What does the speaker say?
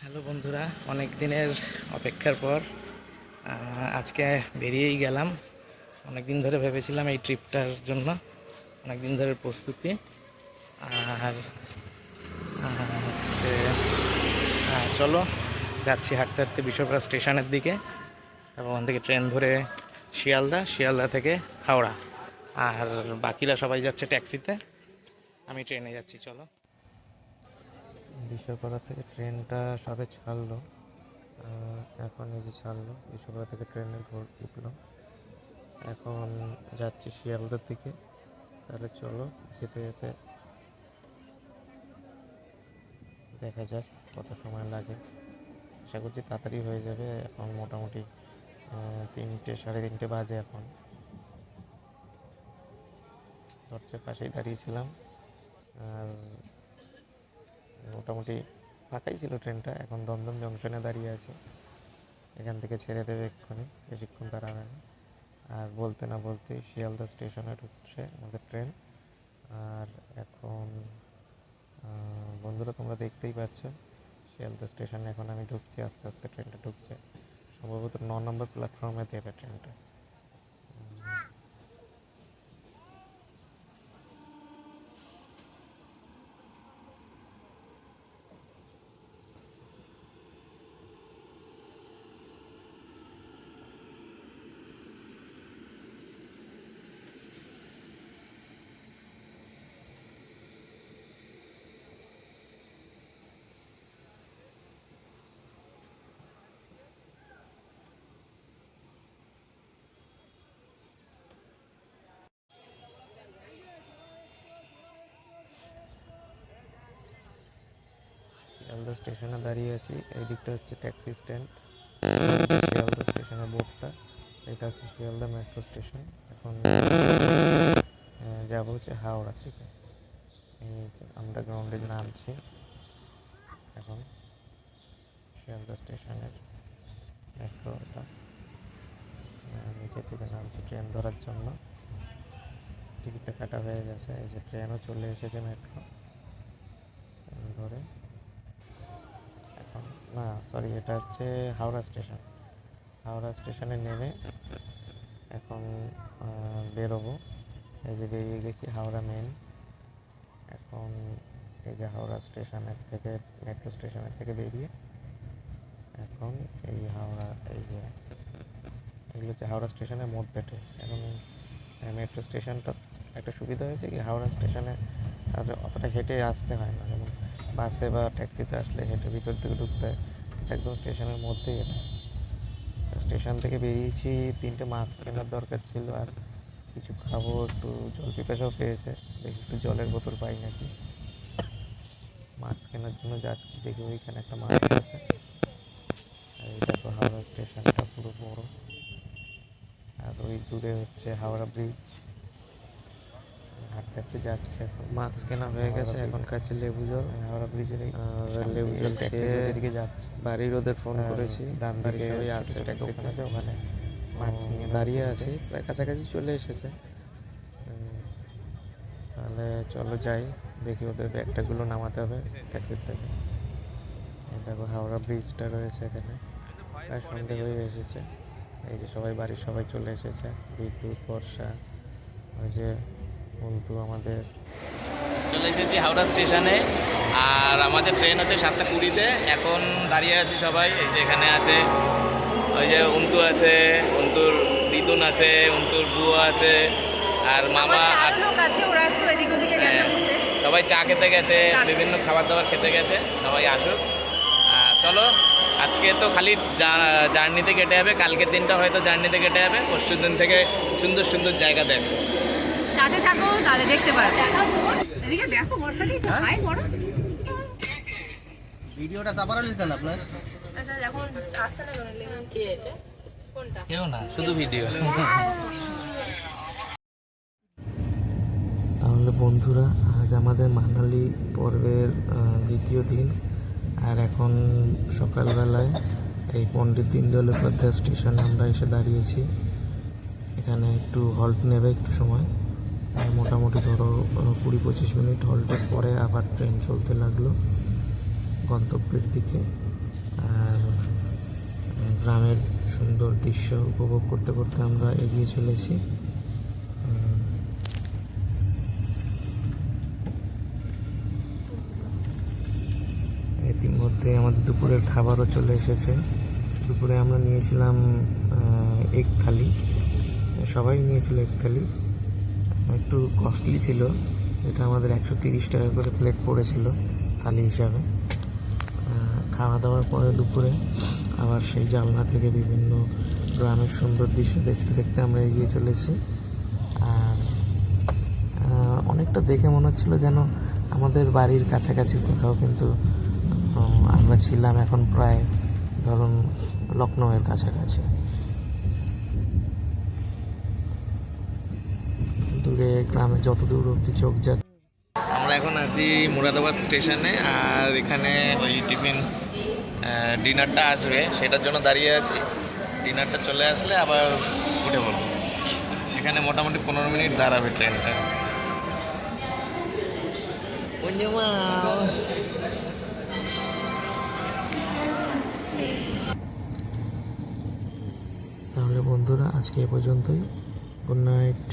Hello বন্ধুরা, অনেক দিনের অপেক্ষার পর আজকে বেরিয়েই গেলাম। অনেক দিন ধরে ভেবেছিলাম এই ট্রিপটার জন্য, অনেক দিন ধরে প্রস্তুতি। আর হচ্ছে চলো যাচ্ছি হাঁটতে হাঁটতে বিশ্বপ্রা স্টেশনের দিকে, এবং ওখান থেকে ট্রেন ধরে শিয়ালদা থেকে হাওড়া। আর বাকিরা সবাই যাচ্ছে ট্যাক্সিতে, আমি ট্রেনে যাচ্ছি। চলো। বিশ্বপাড়া থেকে ট্রেনটা সবে ছাড়লো, এখন এই যে ছাড়লো বিশ্বপাড়া থেকে ট্রেনে উঠলো। এখন যাচ্ছি শিয়ালদার দিকে। তাহলে চলো যেতে যেতে দেখা যাক কত সময় লাগে। আশা করছি তাড়াতাড়ি হয়ে যাবে। এখন মোটামুটি 3টে সাড়ে 3টে বাজে। এখন দরজার পাশেই দাঁড়িয়েছিলাম, আর মোটামুটি ফাঁকাই ছিল ট্রেনটা। এখন দমদম জংশনে দাঁড়িয়ে আছে, এখান থেকে ছেড়ে দেবে এক্ষুনি, বেশিক্ষণ দাঁড়াবে না। আর বলতে না বলতে শিয়ালদা স্টেশনে ঢুকছে আমাদের ট্রেন। আর এখন বন্ধুরা তোমরা দেখতেই পাচ্ছ শিয়ালদা স্টেশনে এখন আমি ঢুকছি, আস্তে আস্তে ট্রেনটা ঢুকছে। সম্ভবত 9 নম্বর প্ল্যাটফর্মে দেবে ট্রেনটা। শিয়ালদা স্টেশনে দাঁড়িয়ে আছি। এই দিকটা হচ্ছে ট্যাক্সি স্ট্যান্ড, শিয়ালদা স্টেশনের বোর্ডটা। এটা হচ্ছে শিয়ালদা মেট্রো স্টেশন। এখন যাবো হচ্ছে হাওড়া থেকে। আন্ডারগ্রাউন্ডে নামছি এখন শিয়ালদা স্টেশনের মেট্রোটা। নিচের দিকে নামছি ট্রেন ধরার জন্য। টিকিটটা কাটা হয়ে গেছে, এই যে ট্রেনও চলে এসেছে মেট্রো ধরে। এখন না, সরি, এটা হচ্ছে হাওড়া স্টেশন। হাওড়া স্টেশনে নেমে এখন বেরোবো। এই যে বেরিয়ে গেছি হাওড়া মেন। এখন এই যে হাওড়া স্টেশনের থেকে, মেট্রো স্টেশনের থেকে বেরিয়ে এখন এই হাওড়া, এই যে এগুলো হচ্ছে হাওড়া স্টেশনের মধ্যেটা। এখন মেট্রো স্টেশনটা একটা সুবিধা হয়েছে কি, হাওড়া স্টেশনে আর অতটা হেঁটে আসতে হয় না। যেমন বাসে বা ট্যাক্সিতে আসলে হেঁটে ভিতর থেকে ঢুকতে হয়, একদম স্টেশনের মধ্যেই এটা। স্টেশন থেকে বেরিয়েছি, 3টে মাস্ক কেনার দরকার ছিল, আর কিছু খাবো, একটু জল পিপাসাও পেয়েছে, দেখি একটু জলের বোতল পাই নাকি। মাস্ক কেনার জন্য যাচ্ছি, দেখি ওইখানে একটা মাস্ক আছে। আর এই দেখো হাওড়া স্টেশনটা পুরো বড়, আর ওই দূরে হচ্ছে হাওড়া ব্রিজ। হাঁটতে হাঁটতে যাচ্ছে, এখন মাস্ক কেনা হয়ে গেছে। এখন খাচ্ছি লেবু জল হাওড়া ব্রিজের। লেবু জল এদিকে যাচ্ছে। বাড়ির ওদের ফোন করেছি, ডান দিকে ওই আসছে ট্যাক্সি আছে, ওখানে মাস্ক নিয়ে দাঁড়িয়ে আছি, প্রায় কাছাকাছি চলে এসেছে। তাহলে চলো যাই, দেখি ওদের ব্যাগটাগুলো নামাতে হবে ট্যাক্সির থেকে। এই দেখো হাওড়া ব্রিজটা রয়েছে এখানে, প্রায় সন্ধে হয়ে এসেছে। এই যে সবাই, বাড়ির সবাই চলে এসেছে, বিদ্যুৎ, বর্ষা, ওই যে বন্ধু আমাদের। চলে এসেছি হাওড়া স্টেশনে, আর আমাদের ট্রেন হচ্ছে 7:20-তে। এখন দাঁড়িয়ে আছি সবাই। এই যে এখানে আছে, ওই যে অন্তু আছে, অন্তুর দিদুন আছে, অন্তুর বুয়া আছে, আর মামা আর লোক আছে, ওরা একটু এদিক ওদিকে গেছে ঘুরতে। সবাই চা খেতে গেছে, বিভিন্ন খাবার দাবার খেতে গেছে। সবাই আসুক। চলো, আজকে তো খালি জার্নিতে কেটে যাবে, কালকের দিনটা হয়তো জার্নিতে কেটে যাবে, পরশু দিন থেকে সুন্দর সুন্দর জায়গা দেখো। সাথে থাকো, তাহলে দেখতে পারবে। এদিকে দেখো, বর্ষাতেই তো হাই বড়। ভিডিওটা সাপারা লিখতেন আপনার? আচ্ছা, এখন আসছে না কেন? লেমন কি এটা? কোনটা? কেউ না, শুধু ভিডিও। তাহলে বন্ধুরা, আজ আমাদের মানালি পর্বের দ্বিতীয় দিন। আর এখন সকালবেলায় এই পণ্ডিত দীনদয়াল উপাধ্যায় স্টেশনে আমরা এসে দাঁড়িয়েছি। এখানে একটু হল্ট নেবে একটু সময়, মোটামুটি ধরো 20-25 মিনিট হল্টের পরে আবার ট্রেন চলতে লাগলো গন্তব্যের দিকে। গ্রামের সুন্দর দৃশ্য উপভোগ করতে করতে আমরা এগিয়ে চলেছি। ইতিমধ্যে আমাদের দুপুরের খাবারও চলে এসেছে। দুপুরে আমরা নিয়েছিলাম এগ থালি, সবাই নিয়েছিল এগ থালি। একটু কস্টলি ছিল, এটা আমাদের 130 টাকা করে প্লেট পড়েছিল থালি হিসাবে। খাওয়া দাওয়ার পরে দুপুরে আবার সেই জানলা থেকে বিভিন্ন গ্রামের সুন্দর দৃশ্য দেখতে দেখতে আমরা এগিয়ে চলেছি। আর অনেকটা দেখে মনে হচ্ছিল যেন আমাদের বাড়ির কাছাকাছি কোথাও, কিন্তু আমরা ছিলাম এখন প্রায় ধরুন লখনউয়ের কাছাকাছি। দূরে গ্রামে যত দূর অব্দি চোখ যায়। আমরা এখন আছি মুরাদাবাদ স্টেশনে, আর এখানে ওই টিফিন ডিনারটা আসবে সেটার জন্য দাঁড়িয়ে আছি। ডিনারটা চলে আসলে আবার উঠে পড়ব। এখানে মোটামুটি 15 মিনিট দাঁড়াবে ট্রেনটা। তাহলে বন্ধুরা, আজকে এ পর্যন্তই। Good night.